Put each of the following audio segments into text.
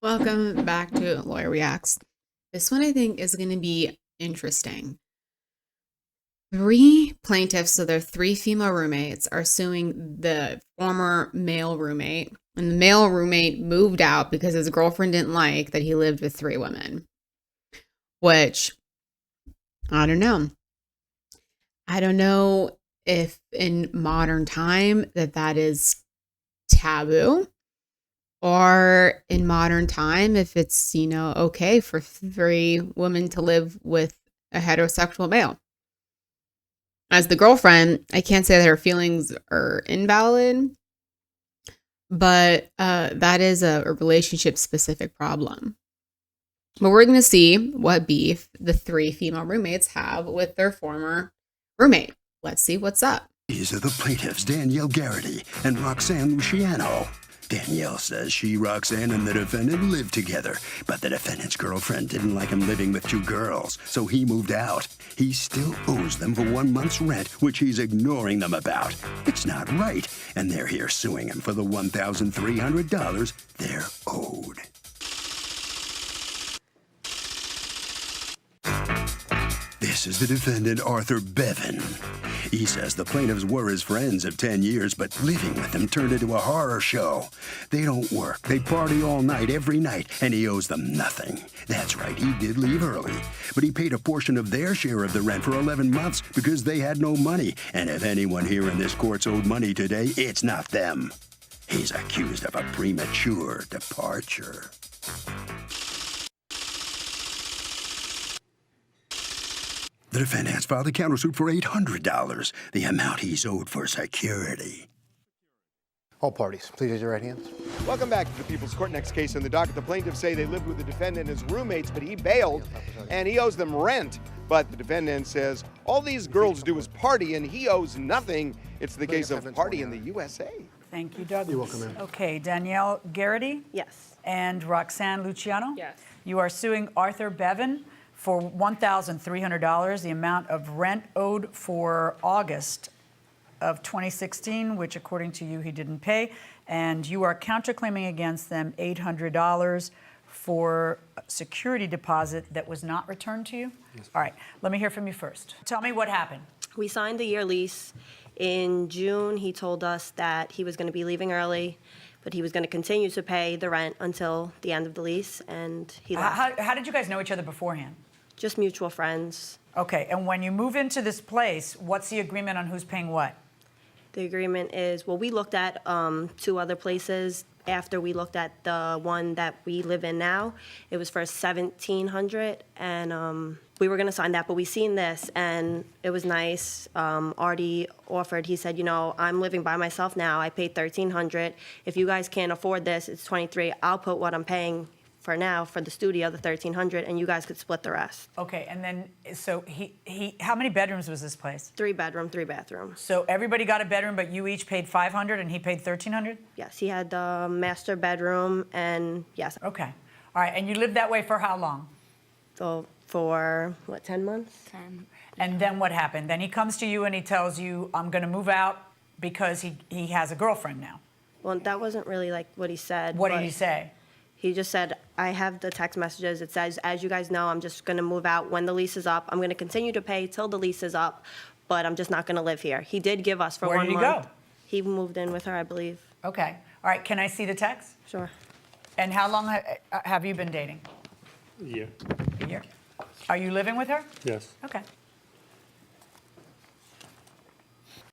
Welcome back to Lawyer Reacts. This one I think is going to be interesting. Three plaintiffs, so they're three female roommates, are suing the former male roommate. And the male roommate moved out because his girlfriend didn't like that he lived with three women. Which, I don't know. I don't know if in modern time that is taboo. Or in modern time, if it's, okay for three women to live with a heterosexual male. As the girlfriend, I can't say that her feelings are invalid, but that is a relationship-specific problem. But we're going to see what beef the three female roommates have with their former roommate. Let's see what's up. These are the plaintiffs, Danielle Garrity and Roxanne Luciano. Danielle says she, Roxanne, and the defendant lived together, but the defendant's girlfriend didn't like him living with two girls, so he moved out. He still owes them for 1 month's rent, which he's ignoring them about. It's not right, and they're here suing him for the $1,300 they're owed. This is the defendant, Arthur Bevan. He says the plaintiffs were his friends of 10 years, but living with them turned into a horror show. They don't work. They party all night, every night, and he owes them nothing. That's right, he did leave early, but he paid a portion of their share of the rent for 11 months because they had no money. And if anyone here in this court's owed money today, it's not them. He's accused of a premature departure. The defendant has filed a countersuit for $800, the amount he's owed for security. All parties, please raise your right hands. Welcome back to the People's Court. Next case in the docket. The plaintiffs say they lived with the defendant and his roommates, but he bailed and he owes them rent. But the defendant says all these girls do is party and he owes nothing. It's the case of Party in the USA. Thank you, Douglas. You're welcome, ma'am. Okay, Danielle Garrity? Yes. And Roxanne Luciano? Yes. You are suing Arthur Bevan for $1,300, the amount of rent owed for August of 2016, which according to you, he didn't pay. And you are counterclaiming against them $800 for security deposit that was not returned to you? Yes. All right, let me hear from you first. Tell me what happened. We signed the year lease. In June, he told us that he was going to be leaving early, but he was going to continue to pay the rent until the end of the lease, and he left. How did you guys know each other beforehand? Just mutual friends. Okay, and when you move into this place, what's the agreement on who's paying what? The agreement is, well, we looked at 2 other places. After we looked at the one that we live in now, it was for $1,700, and we were going to sign that, but we seen this, and it was nice. Artie offered, he said, I'm living by myself now. I paid $1,300. If you guys can't afford this, it's $2,300. I'll put what I'm paying for now for the studio, the $1,300, and you guys could split the rest. Okay, and then, so he how many bedrooms was this place? 3 bedroom, 3 bathroom. So everybody got a bedroom, but you each paid $500 and he paid $1,300? Yes, he had the master bedroom, and yes. Okay, all right, and you lived that way for how long? So for, 10 months? 10. And then what happened? Then he comes to you and he tells you, I'm gonna move out because he has a girlfriend now. Well, that wasn't really like what he said. What did but he say? He just said, I have the text messages. It says, as you guys know, I'm just going to move out when the lease is up. I'm going to continue to pay till the lease is up, but I'm just not going to live here. He did give us for Where 1 did he month. go? He moved in with her, I believe. Okay, all right, can I see the text? Sure. And how long have you been dating? A year. A year? Are you living with her? Yes. Okay.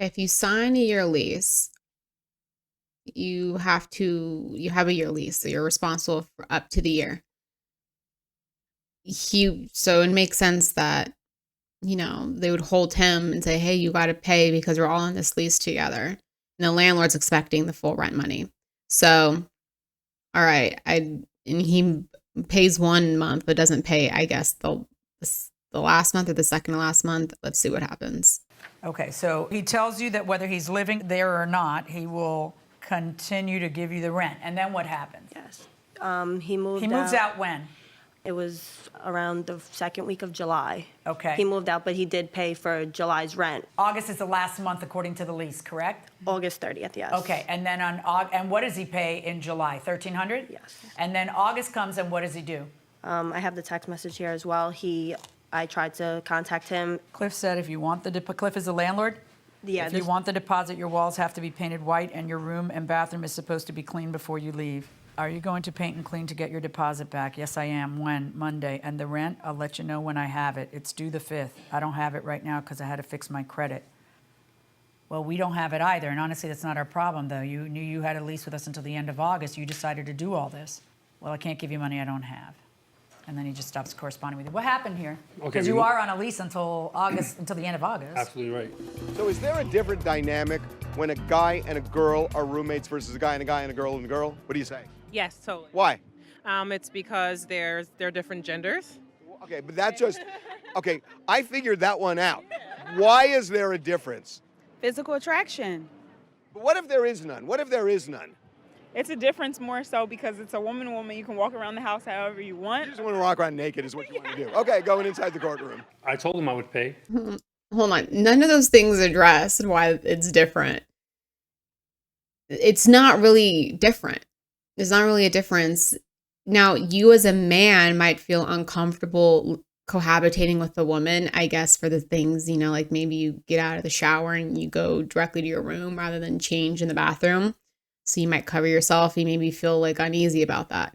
If you sign a year lease, you have a year lease, so you're responsible for up to the year. So it makes sense that, they would hold him and say, hey, you got to pay because we're all in this lease together. And the landlord's expecting the full rent money. So, all right, and he pays 1 month, but doesn't pay, I guess, the last month or the second to last month. Let's see what happens. Okay, so he tells you that whether he's living there or not, he will continue to give you the rent. And then what happens? Yes. He moved He moves out when? It was around the second week of July. Okay. He moved out, but he did pay for July's rent. August is the last month according to the lease, correct? August 30th, yes. Okay, and then and what does he pay in July? $1,300? Yes. And then August comes, and what does he do? I have the text message here as well. I tried to contact him. Cliff said if you want the Cliff is the landlord? Yeah, If you this- want the deposit, your walls have to be painted white, and your room and bathroom is supposed to be clean before you leave. Are you going to paint and clean to get your deposit back? Yes, I am. When? Monday. And the rent? I'll let you know when I have it. It's due the 5th. I don't have it right now because I had to fix my credit. Well, we don't have it either, and honestly, that's not our problem, though. You knew you had a lease with us until the end of August. You decided to do all this. Well, I can't give you money I don't have. And then he just stops corresponding with you. What happened here? Okay, Because you are on a lease until August, until the end of August. Absolutely right. So is there a different dynamic when a guy and a girl are roommates versus a guy and a girl and a girl? What do you say? Yes, totally. Why? It's because they're different genders. Okay, but that's just, okay, I figured that one out. Why is there a difference? Physical attraction. But what if there is none? What if there is none? It's a difference more so because it's a woman. You can walk around the house however you You want. just want to walk around naked is what you want to do. Okay, going inside the courtroom. I told him I would pay. Hold on. None of those things address why it's different. It's not really different. There's not really a difference. Now, you as a man might feel uncomfortable cohabitating with a woman, I guess, for the things, like maybe you get out of the shower and you go directly to your room rather than change in the bathroom. So you might cover yourself. You maybe feel like uneasy about that.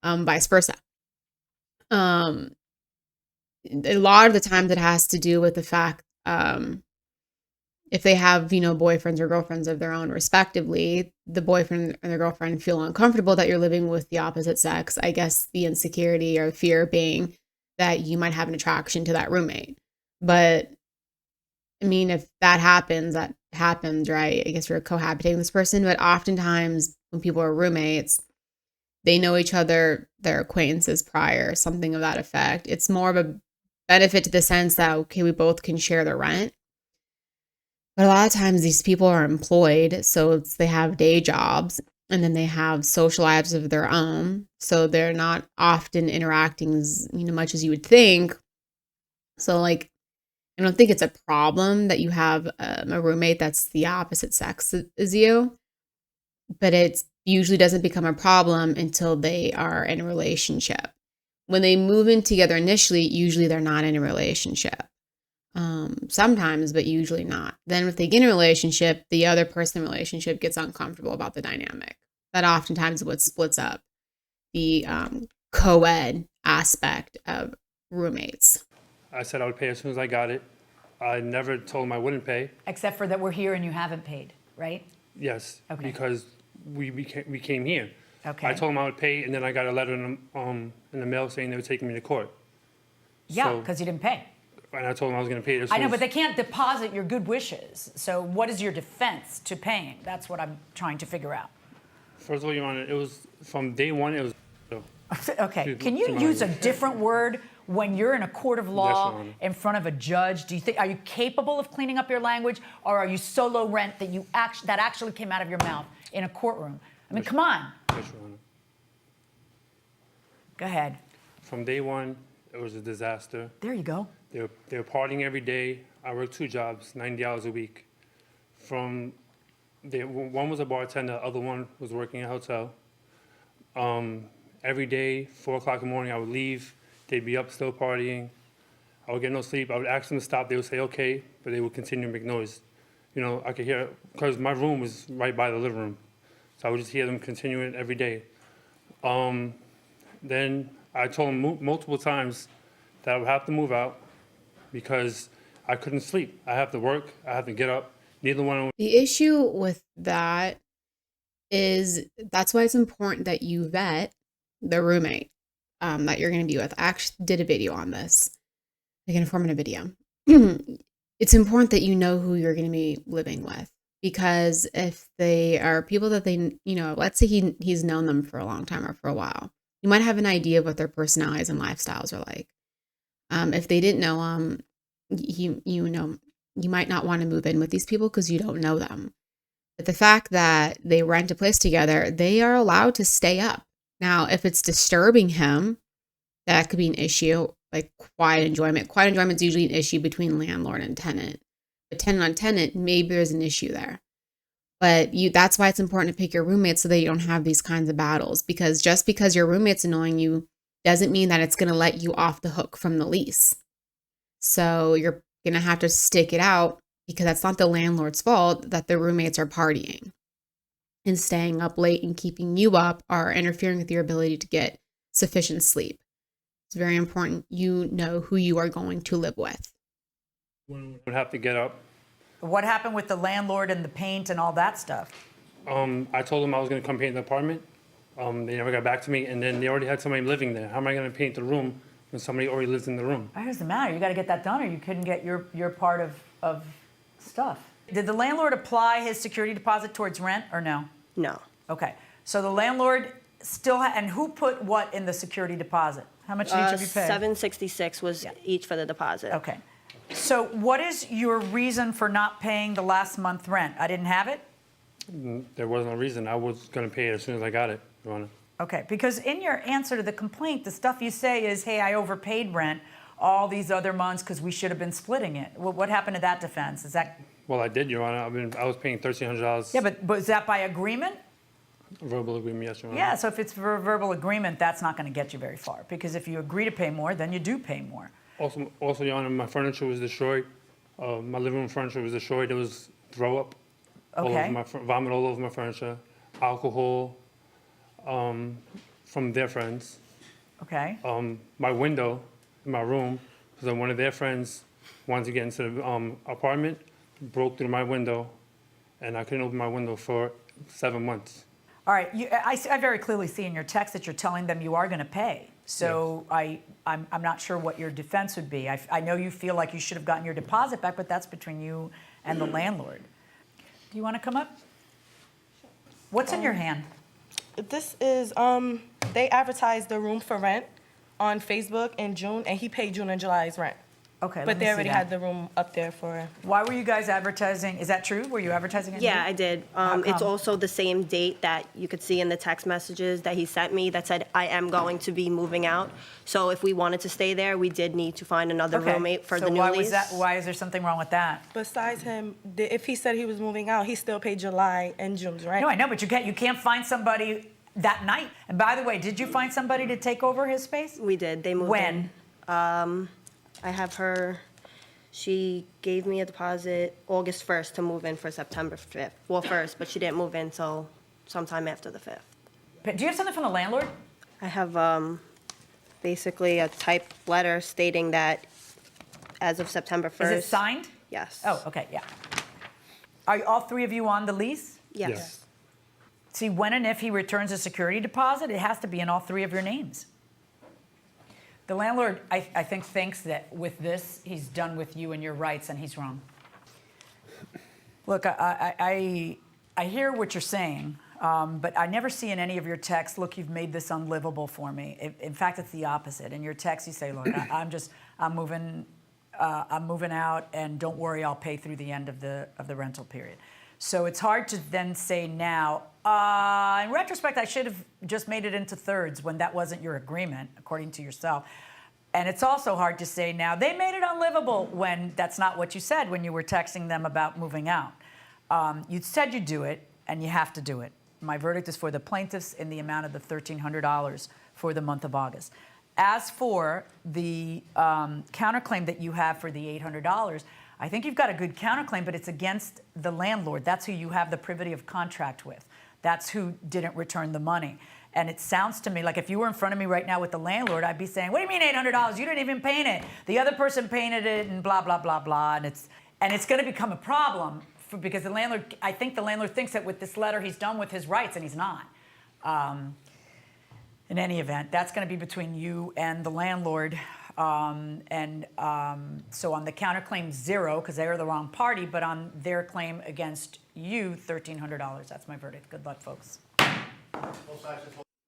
Vice versa. A lot of the times it has to do with the fact if they have, boyfriends or girlfriends of their own respectively, the boyfriend and the girlfriend feel uncomfortable that you're living with the opposite sex. I guess the insecurity or fear being that you might have an attraction to that roommate. But I mean, if that happens, right? I guess you're cohabitating with this person. But oftentimes when people are roommates, they know each other, their acquaintances prior, something of that effect. It's more of a benefit to the sense that, okay, we both can share the rent. But a lot of times these people are employed, so they have day jobs and then they have social lives of their own. So they're not often interacting as much as you would think. So I don't think it's a problem that you have a roommate that's the opposite sex as you, but it usually doesn't become a problem until they are in a relationship. When they move in together initially, usually they're not in a relationship. Sometimes, but usually not. Then if they get in a relationship, the other person in the relationship gets uncomfortable about the dynamic. That oftentimes is what splits up the co-ed aspect of roommates. I said I would pay as soon as I got it. I never told him I wouldn't pay. Except for that we're here and you haven't paid, right? Yes, Okay. because we came here. Okay. I told him I would pay, and then I got a letter in the mail saying they were taking me to court. Yeah, So- because you didn't pay. And I told him I was going to pay it as I soon know, as- but they can't deposit your good wishes. So what is your defense to paying? That's what I'm trying to figure out. First of all, Your Honor, it was from day one. It was. Okay, can to you my use a language. different word when you're in a court of Your law Honor. in front of a judge? Are you capable of cleaning up your language, or are you so low rent that that actually came out of your mouth in a courtroom? I mean, come on. Yes, Your Honor. Go ahead. From day one, it was a disaster. There you go. They were partying every day. I worked 2 jobs, 90 hours a week. One was a bartender, the other one was working in a hotel. Every day, 4 o'clock in the morning, I would leave. They'd be up still partying. I would get no sleep. I would ask them to stop. They would say, okay, but they would continue to make noise. I could hear, because my room was right by the living room. So I would just hear them continuing every day. Then I told them multiple times that I would have to move out because I couldn't sleep. I have to work. I have to get up. Neither one. The issue with that is that's why it's important that you vet the roommate that you're going to be with. I actually did a video on this, like an informative video. It's important that you know who you're going to be living with, because if they are people that they, let's say he's known them for a long time or for a while, you might have an idea of what their personalities and lifestyles are like. If they didn't know them, you might not want to move in with these people because you don't know them. But the fact that they rent a place together, they are allowed to stay up. Now, if it's disturbing him, that could be an issue, like quiet enjoyment. Quiet enjoyment is usually an issue between landlord and tenant. But tenant on tenant, maybe there's an issue there. But that's why it's important to pick your roommates so that you don't have these kinds of battles. Because just because your roommate's annoying you doesn't mean that it's going to let you off the hook from the lease. So you're going to have to stick it out, because that's not the landlord's fault that the roommates are partying and staying up late and keeping you up or interfering with your ability to get sufficient sleep. It's very important you know who you are going to live with. One would have to get up. What happened with the landlord and the paint and all that stuff? I told them I was going to come paint the apartment. They never got back to me, and then they already had somebody living there. How am I going to paint the room when somebody already lives in the room? What does it matter? You got to get that done, or you couldn't get your part of stuff. Did the landlord apply his security deposit towards rent or no? No. Okay. So the landlord still and who put what in the security deposit? How much did each of you pay? $766 was each for the deposit. Okay. So what is your reason for not paying the last month rent? I didn't have it? There was no reason. I was going to pay it as soon as I got it, Your Honor. Okay, because in your answer to the complaint, the stuff you say is, hey, I overpaid rent all these other months because we should have been splitting it. Well, what happened to that defense? Is that... Well, I did, Your Honor. I was paying $1,300. Yeah, but is that by agreement? Verbal agreement, yes, Your Honor. Yeah, so if it's for a verbal agreement, that's not going to get you very far. Because if you agree to pay more, then you do pay more. Also, Your Honor, my furniture was destroyed. My living room furniture was destroyed. There was throw up. Okay. Vomit all over my furniture. Alcohol from their friends. Okay. My window in my room, because one of their friends wanted to get into the apartment, broke through my window, and I couldn't open my window for 7 months. All right. I very clearly see in your text that you're telling them you are going to pay. So yes. I'm not sure what your defense would be. I know you feel like you should have gotten your deposit back, but that's between you and the landlord. Do you want to come up? What's in your hand? This is, they advertised the room for rent on Facebook in June, and he paid June and July's rent. Okay, But they already had the room up there for... Why were you guys advertising? Is that true? Were you advertising it? Yeah, I did. How It's come? also the same date that you could see in the text messages that he sent me that said, I am going to be moving out. So if we wanted to stay there, we did need to find another Okay. roommate for So the new why lease. was that? Why is there something wrong with that? Besides him, if he said he was moving out, he still paid July and June's rent. No, I know, but you can't find somebody that night. And by the way, did you find somebody to take over his space? We did. They moved When? in. I have her... She gave me a deposit August 1st to move in for September 5th. Well, 1st, but she didn't move in until sometime after the 5th. Do you have something from the landlord? I have basically a typed letter stating that as of September 1st. Is it signed? Yes. Oh, okay, yeah. Are all three of you on the lease? Yes. Yes. See, when and if he returns a security deposit, it has to be in all three of your names. The landlord, I think, thinks that with this, he's done with you and your rights, and he's wrong. Look, I hear what you're saying, but I never see in any of your texts, look, you've made this unlivable for me. In fact, it's the opposite. In your text, you say, look, I'm moving out, and don't worry, I'll pay through the end of the rental period. So it's hard to then say now, in retrospect, I should have just made it into thirds when that wasn't your agreement, according to yourself. And it's also hard to say now, they made it unlivable when that's not what you said when you were texting them about moving out. You said you'd do it, and you have to do it. My verdict is for the plaintiffs in the amount of the $1,300 for the month of August. As for the counterclaim that you have for the $800, I think you've got a good counterclaim, but it's against the landlord. That's who you have the privity of contract with. That's who didn't return the money. And it sounds to me like if you were in front of me right now with the landlord, I'd be saying, what do you mean $800? You didn't even paint it. The other person painted it and blah, blah, blah, blah. And it's going to become a problem because I think the landlord thinks that with this letter he's done with his rights, and he's not. In any event, that's going to be between you and the landlord. So on the counterclaim, 0, because they are the wrong party, but on their claim against you, $1,300. That's my verdict. Good luck, folks.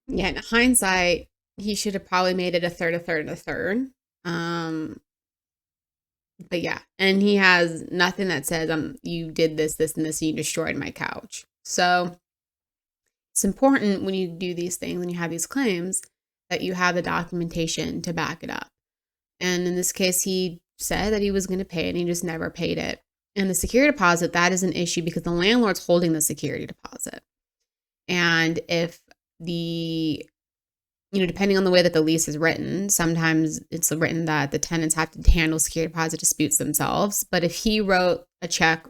Yeah, in hindsight, he should have probably made it a third, a third, and a third. But yeah, and he has nothing that says you did this, this, and this, and you destroyed my couch. So it's important when you do these things and you have these claims that you have the documentation to back it up. And in this case, he said that he was going to pay it and he just never paid it. And the security deposit, that is an issue because the landlord's holding the security deposit. And if depending on the way that the lease is written, sometimes it's written that the tenants have to handle security deposit disputes themselves. But if he wrote a check,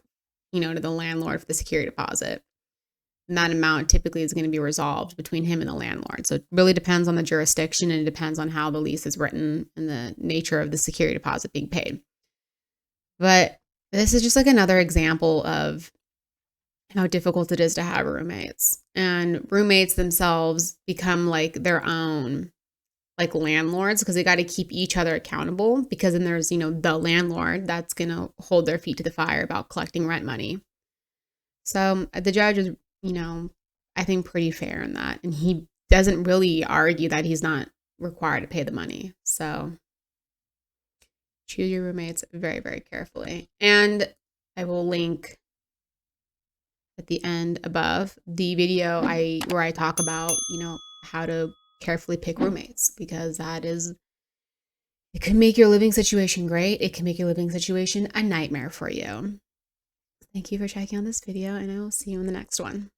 to the landlord for the security deposit, and that amount typically is going to be resolved between him and the landlord. So it really depends on the jurisdiction, and it depends on how the lease is written and the nature of the security deposit being paid. But this is just like another example of how difficult it is to have roommates. And roommates themselves become like their own like landlords because they got to keep each other accountable, because then there's, the landlord that's going to hold their feet to the fire about collecting rent money. So the judge is, I think pretty fair in that. And he doesn't really argue that he's not required to pay the money. So choose your roommates very, very carefully. And I will link at the end above the video where I talk about, how to carefully pick roommates, because it can make your living situation great. It can make your living situation a nightmare for you. Thank you for checking out this video, and I will see you in the next one.